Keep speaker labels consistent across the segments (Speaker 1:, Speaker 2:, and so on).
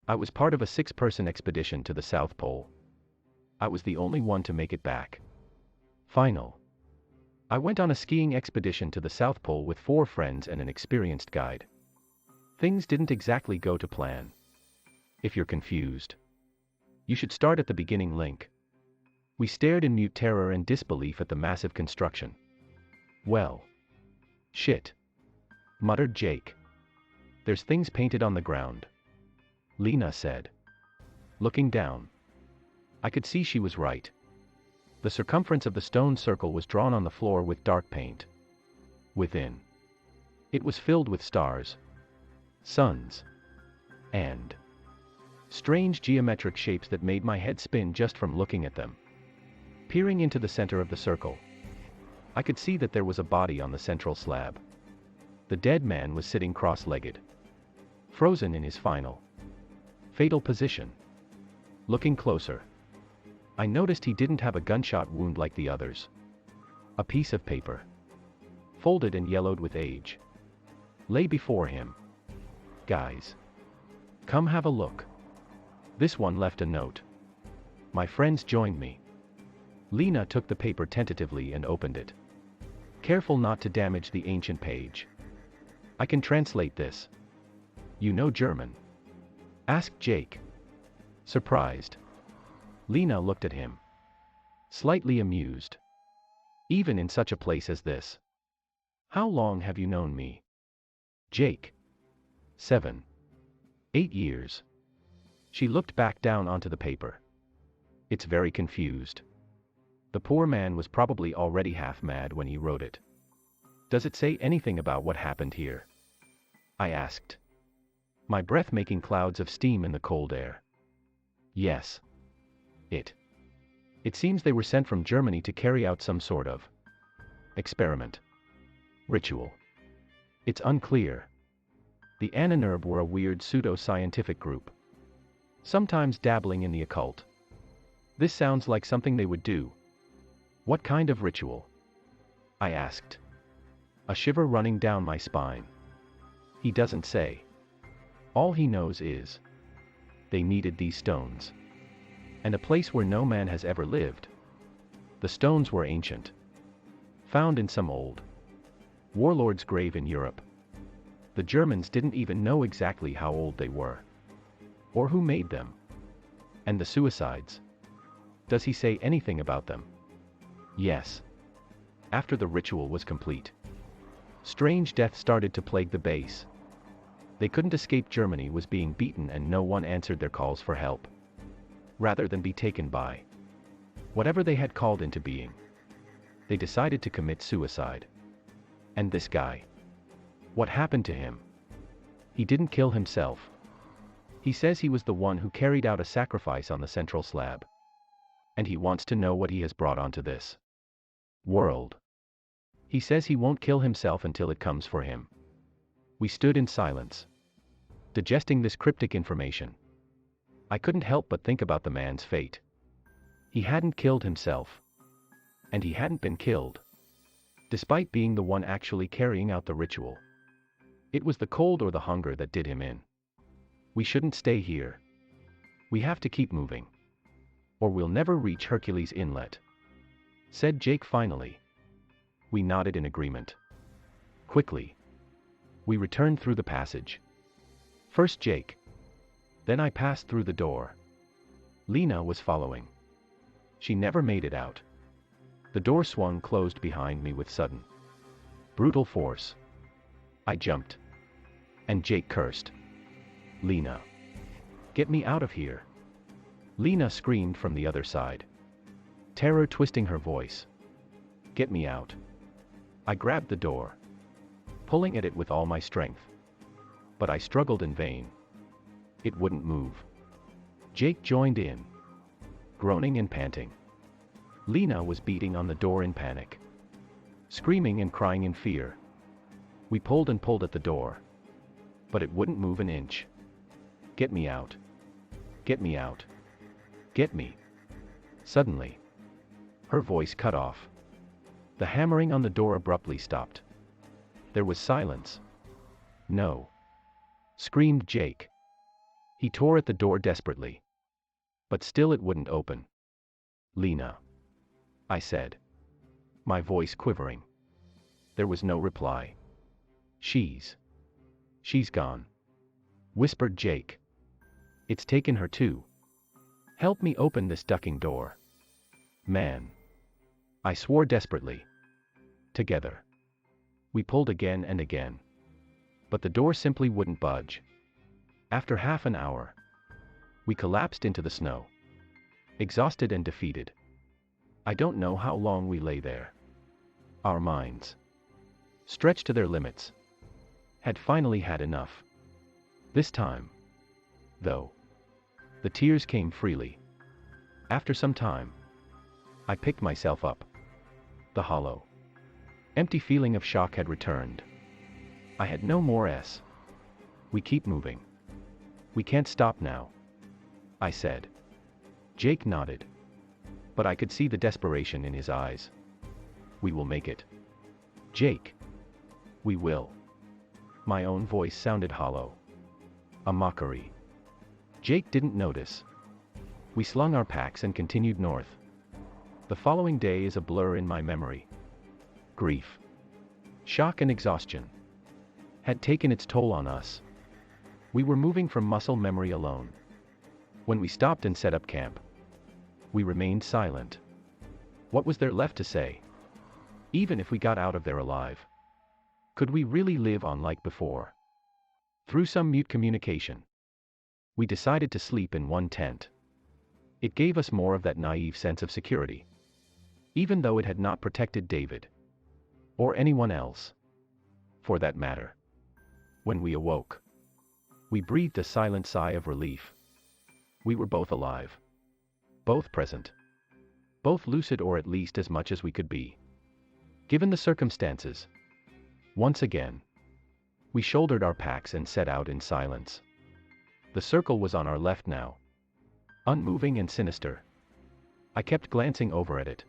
Speaker 1: I was part of a 6-person expedition to the South Pole. I was the only one to make it back. Final. I went on a skiing expedition to the South Pole with 4 friends and an experienced guide. Things didn't exactly go to plan. If you're confused, you should start at the beginning link. We stared in mute terror and disbelief at the massive construction. Well. Shit. Muttered Jake. There's things painted on the ground. Lena said. Looking down. I could see she was right. The circumference of the stone circle was drawn on the floor with dark paint. Within, it was filled with stars, suns, and strange geometric shapes that made my head spin just from looking at them. Peering into the center of the circle, I could see that there was a body on the central slab. The dead man was sitting cross-legged, frozen in his final, fatal position. Looking closer, I noticed he didn't have a gunshot wound like the others. A piece of paper, folded and yellowed with age, lay before him. Guys, come have a look. This one left a note. My friends joined me. Lena took the paper tentatively and opened it, careful not to damage the ancient page. I can translate this. You know German? Asked Jake, surprised. Lena looked at him, slightly amused. Even in such a place as this. How long have you known me? Jake. 7. 8 years. She looked back down onto the paper. It's very confused. The poor man was probably already half mad when he wrote it. Does it say anything about what happened here? I asked, my breath making clouds of steam in the cold air. Yes. It seems they were sent from Germany to carry out some sort of experiment. Ritual. It's unclear. The Ahnenerbe were a weird pseudo-scientific group, sometimes dabbling in the occult. This sounds like something they would do. What kind of ritual? I asked, a shiver running down my spine. He doesn't say. All he knows is they needed these stones, and a place where no man has ever lived. The stones were ancient, found in some old warlord's grave in Europe. The Germans didn't even know exactly how old they were, or who made them. And the suicides? Does he say anything about them? Yes. After the ritual was complete, strange death started to plague the base. They couldn't escape. Germany was being beaten and no one answered their calls for help. Rather than be taken by whatever they had called into being, they decided to commit suicide. And this guy, what happened to him? He didn't kill himself. He says he was the one who carried out a sacrifice on the central slab. And he wants to know what he has brought onto this world. He says he won't kill himself until it comes for him. We stood in silence, digesting this cryptic information. I couldn't help but think about the man's fate. He hadn't killed himself. And he hadn't been killed, despite being the one actually carrying out the ritual. It was the cold or the hunger that did him in. We shouldn't stay here. We have to keep moving, or we'll never reach Hercules Inlet, said Jake finally. We nodded in agreement. Quickly, we returned through the passage. First Jake. Then I passed through the door. Lena was following. She never made it out. The door swung closed behind me with sudden, brutal force. I jumped. And Jake cursed. Lena. Get me out of here. Lena screamed from the other side, terror twisting her voice. Get me out. I grabbed the door, pulling at it with all my strength. But I struggled in vain. It wouldn't move. Jake joined in, groaning and panting. Lena was beating on the door in panic, screaming and crying in fear. We pulled and pulled at the door, but it wouldn't move an inch. Get me out. Get me out. Get me. Suddenly, her voice cut off. The hammering on the door abruptly stopped. There was silence. No. Screamed Jake. He tore at the door desperately. But still it wouldn't open. "Lena," I said, my voice quivering. There was no reply. She's gone," whispered Jake. "It's taken her too. Help me open this ducking door." "Man," I swore desperately. Together, we pulled again and again. But the door simply wouldn't budge. After half an hour, we collapsed into the snow, exhausted and defeated. I don't know how long we lay there. Our minds, stretched to their limits, had finally had enough. This time, though, the tears came freely. After some time, I picked myself up. The hollow, empty feeling of shock had returned. I had no more s. "We keep moving. We can't stop now," I said. Jake nodded. But I could see the desperation in his eyes. "We will make it. Jake. We will." My own voice sounded hollow. A mockery. Jake didn't notice. We slung our packs and continued north. The following day is a blur in my memory. Grief, shock and exhaustion had taken its toll on us. We were moving from muscle memory alone. When we stopped and set up camp, we remained silent. What was there left to say? Even if we got out of there alive, could we really live on like before? Through some mute communication, we decided to sleep in one tent. It gave us more of that naive sense of security, even though it had not protected David. Or anyone else, for that matter. When we awoke, we breathed a silent sigh of relief. We were both alive, both present, both lucid, or at least as much as we could be, given the circumstances. Once again, we shouldered our packs and set out in silence. The circle was on our left now, unmoving and sinister. I kept glancing over at it,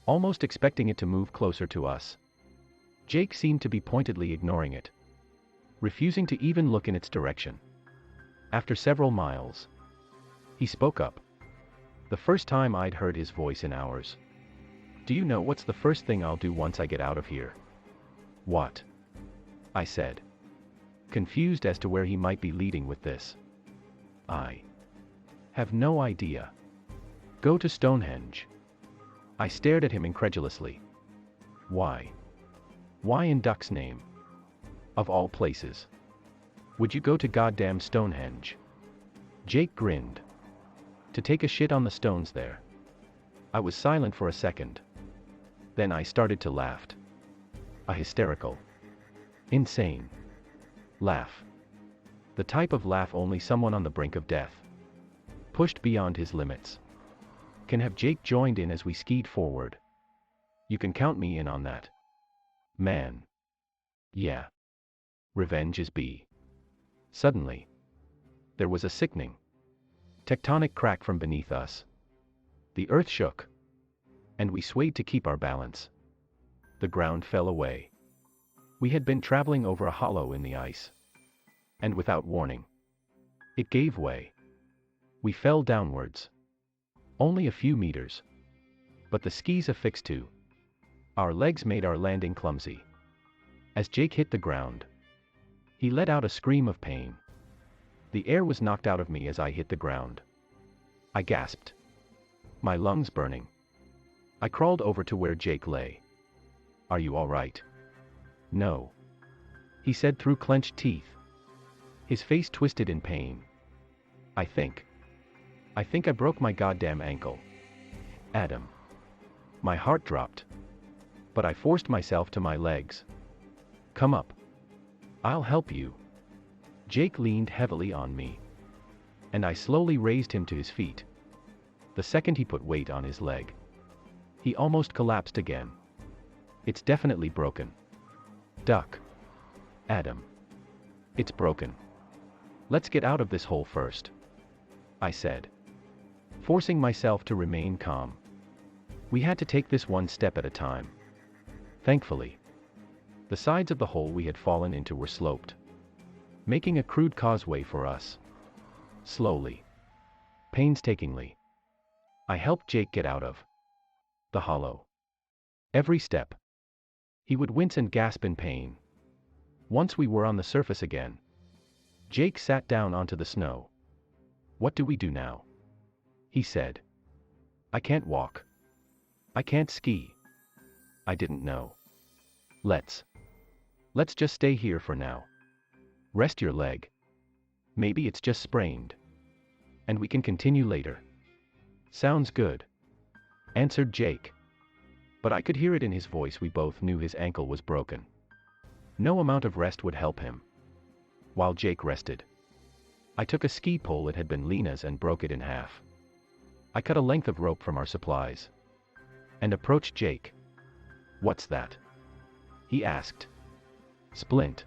Speaker 1: almost expecting it to move closer to us. Jake seemed to be pointedly ignoring it, refusing to even look in its direction. After several miles, he spoke up. The first time I'd heard his voice in hours. "Do you know what's the first thing I'll do once I get out of here?" "What?" I said, confused as to where he might be leading with this. "I have no idea." "Go to Stonehenge." I stared at him incredulously. Why? Why in duck's name? Of all places, would you go to goddamn Stonehenge? Jake grinned. "To take a shit on the stones there." I was silent for a second. Then I started to laugh. A hysterical, insane laugh. The type of laugh only someone on the brink of death, pushed beyond his limits, can have. Jake joined in as we skied forward. "You can count me in on that, man." "Yeah. Revenge is B." Suddenly, there was a sickening, tectonic crack from beneath us. The earth shook, and we swayed to keep our balance. The ground fell away. We had been traveling over a hollow in the ice, and without warning, it gave way. We fell downwards. Only a few meters, but the skis affixed to our legs made our landing clumsy. As Jake hit the ground, he let out a scream of pain. The air was knocked out of me as I hit the ground. I gasped, my lungs burning. I crawled over to where Jake lay. "Are you all right?" "No," he said through clenched teeth, his face twisted in pain. I think I broke my goddamn ankle." "Adam." My heart dropped, but I forced myself to my legs. "Come up. I'll help you." Jake leaned heavily on me, and I slowly raised him to his feet. The second he put weight on his leg, he almost collapsed again. "It's definitely broken." "Duck. Adam. It's broken. Let's get out of this hole first," I said, forcing myself to remain calm. We had to take this one step at a time. Thankfully, the sides of the hole we had fallen into were sloped, making a crude causeway for us. Slowly. Painstakingly. I helped Jake get out of the hollow. Every step. He would wince and gasp in pain. Once we were on the surface again, Jake sat down onto the snow. "What do we do now?" he said. "I can't walk. I can't ski." I didn't know. Let's just stay here for now. Rest your leg. Maybe it's just sprained. And we can continue later." "Sounds good," answered Jake. But I could hear it in his voice. We both knew his ankle was broken. No amount of rest would help him. While Jake rested, I took a ski pole. It had been Lena's and broke it in half. I cut a length of rope from our supplies and approached Jake. "What's that?" he asked. "Splint,"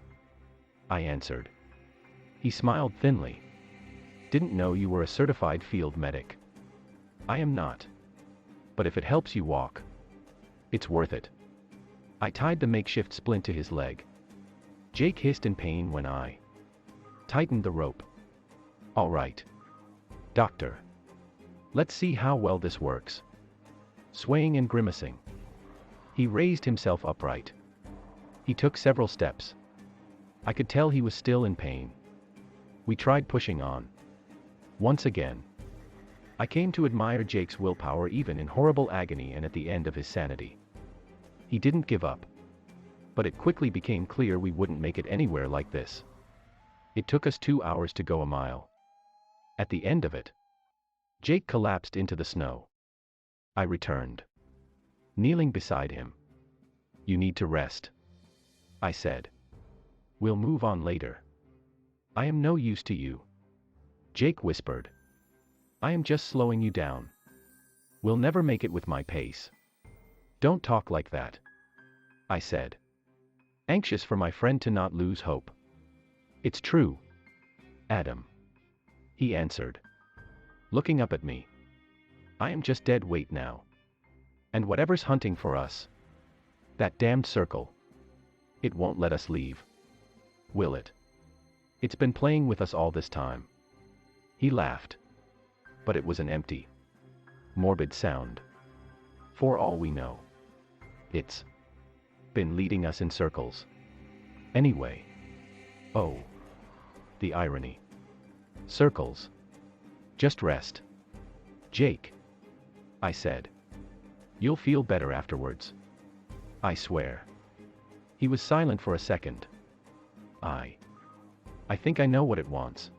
Speaker 1: I answered. He smiled thinly. "Didn't know you were a certified field medic." "I am not. But if it helps you walk, it's worth it." I tied the makeshift splint to his leg. Jake hissed in pain when I tightened the rope. "All right, doctor. Let's see how well this works." Swaying and grimacing, he raised himself upright. He took several steps. I could tell he was still in pain. We tried pushing on. Once again. I came to admire Jake's willpower even in horrible agony and at the end of his sanity. He didn't give up. But it quickly became clear we wouldn't make it anywhere like this. It took us 2 hours to go a mile. At the end of it, Jake collapsed into the snow. I returned. Kneeling beside him. "You need to rest," I said. "We'll move on later." "I am no use to you," Jake whispered. "I am just slowing you down. We'll never make it with my pace." "Don't talk like that," I said, anxious for my friend to not lose hope. "It's true, Adam," he answered, looking up at me. "I am just dead weight now. And whatever's hunting for us, that damned circle, it won't let us leave. Will it? It's been playing with us all this time." He laughed. But it was an empty, morbid sound. For all we know, it's been leading us in circles. Anyway. Oh. The irony. Circles. "Just rest, Jake," I said. "You'll feel better afterwards. I swear." He was silent for a second. I think I know what it wants."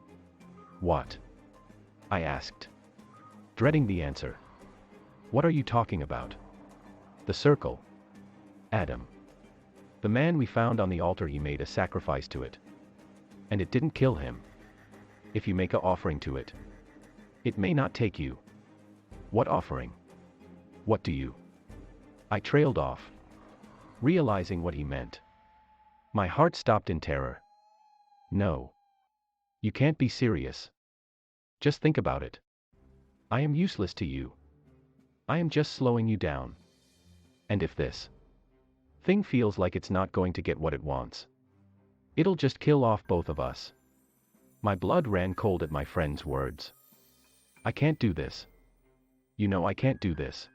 Speaker 1: "What?" I asked, dreading the answer. "What are you talking about?" "The circle, Adam. The man we found on the altar, he made a sacrifice to it. And it didn't kill him. If you make an offering to it, it may not take you." "What offering? What do you?" I trailed off, realizing what he meant. My heart stopped in terror. "No. You can't be serious. Just think about it. I am useless to you. I am just slowing you down. And if this thing feels like it's not going to get what it wants, it'll just kill off both of us." My blood ran cold at my friend's words. "I can't do this. You know I can't do this.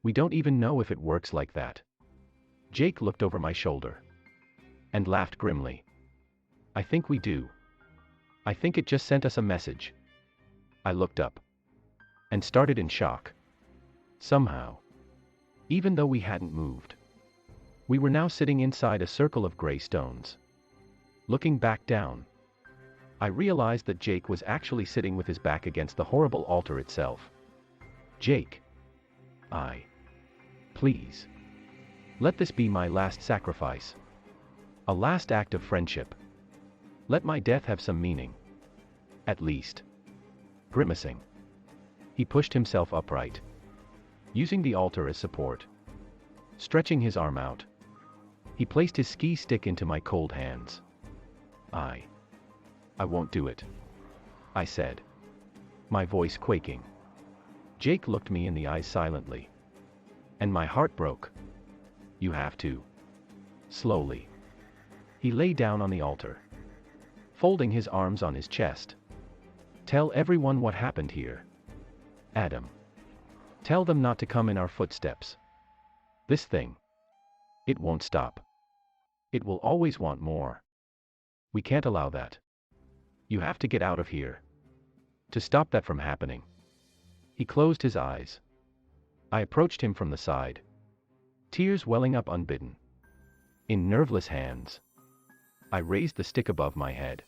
Speaker 1: We don't even know if it works like that." Jake looked over my shoulder and laughed grimly. "I think we do. I think it just sent us a message." I looked up and started in shock. Somehow, even though we hadn't moved, we were now sitting inside a circle of gray stones. Looking back down, I realized that Jake was actually sitting with his back against the horrible altar itself. "Jake. Please. Let this be my last sacrifice. A last act of friendship. Let my death have some meaning. At least." Grimacing, he pushed himself upright, using the altar as support. Stretching his arm out, he placed his ski stick into my cold hands. I won't do it," I said, my voice quaking. Jake looked me in the eyes silently. And my heart broke. "You have to." Slowly, he lay down on the altar, folding his arms on his chest. Tell everyone what happened here. Adam. Tell them not to come in our footsteps. This thing. It won't stop. It will always want more. We can't allow that. You have to get out of here. To stop that from happening. He closed his eyes. I approached him from the side. Tears welling up unbidden. In nerveless hands. I raised the stick above my head.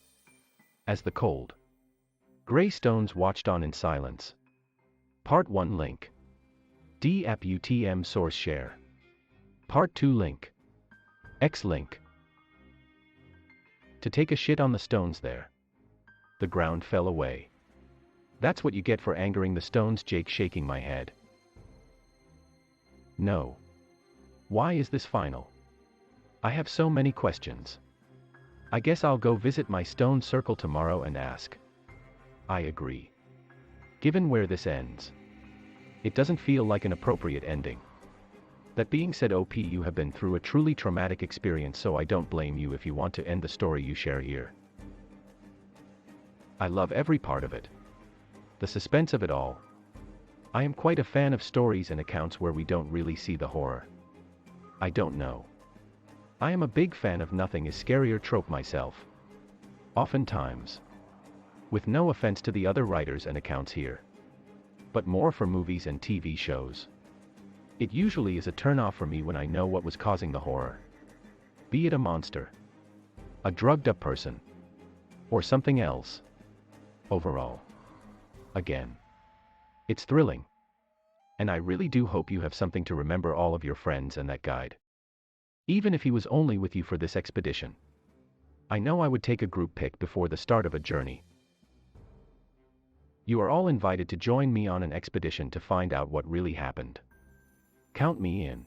Speaker 1: As the cold, gray stones watched on in silence. Part 1 link. DAppUTM source share. Part 2 link. X link. To take a shit on the stones there. The ground fell away. That's what you get for angering the stones, Jake, shaking my head. No. Why is this final? I have so many questions. I guess I'll go visit my stone circle tomorrow and ask. I agree. Given where this ends, it doesn't feel like an appropriate ending. That being said, OP, you have been through a truly traumatic experience, so I don't blame you if you want to end the story you share here. I love every part of it. The suspense of it all. I am quite a fan of stories and accounts where we don't really see the horror. I don't know. I am a big fan of nothing is scarier trope myself. Oftentimes. With no offense to the other writers and accounts here. But more for movies and TV shows. It usually is a turn-off for me when I know what was causing the horror. Be it a monster, a drugged-up person, or something else. Overall. Again. It's thrilling. And I really do hope you have something to remember all of your friends and that guide. Even if he was only with you for this expedition. I know I would take a group pic before the start of a journey. You are all invited to join me on an expedition to find out what really happened. Count me in.